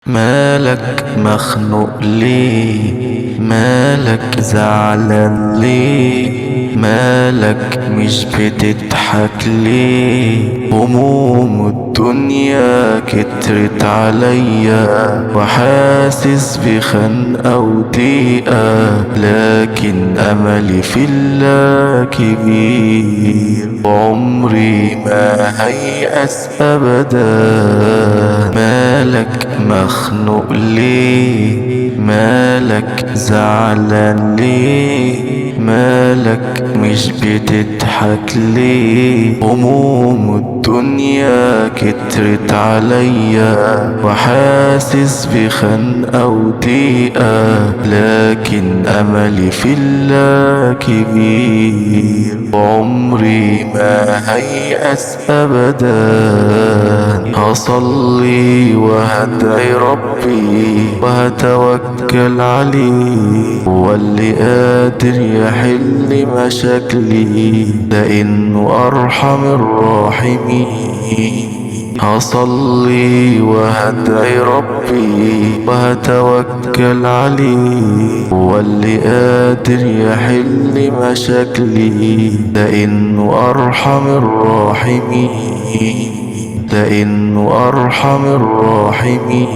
مالك مخنوق ليه؟ مالك زعلان ليه؟ مالك مش بتضحك ليه؟ هموم الدنيا كترت عليا وحاسس بخنقة وضيقة، لكن أملي في الله كبير وعمري ما هيأس أبدا. مالك مخنوق ليه؟ مالك زعلان ليه؟ مالك مش بتضحك ليه؟ هموم الدنيا كترت عليا وحاسس بخنقة وضيقة، لكن أملي في الله كبير وعمري ما هيأس أبدا. هصلي وهدعي ربي وهتوكل عليه، هو اللي قادر يحل مشاكلي لأنه أرحم الراحمين. هصلي وهدعي ربي وهتوكل عليه، هو اللي قادر يحل مشاكلي لأنه أرحم الراحمين، لأنه أرحم الراحمين.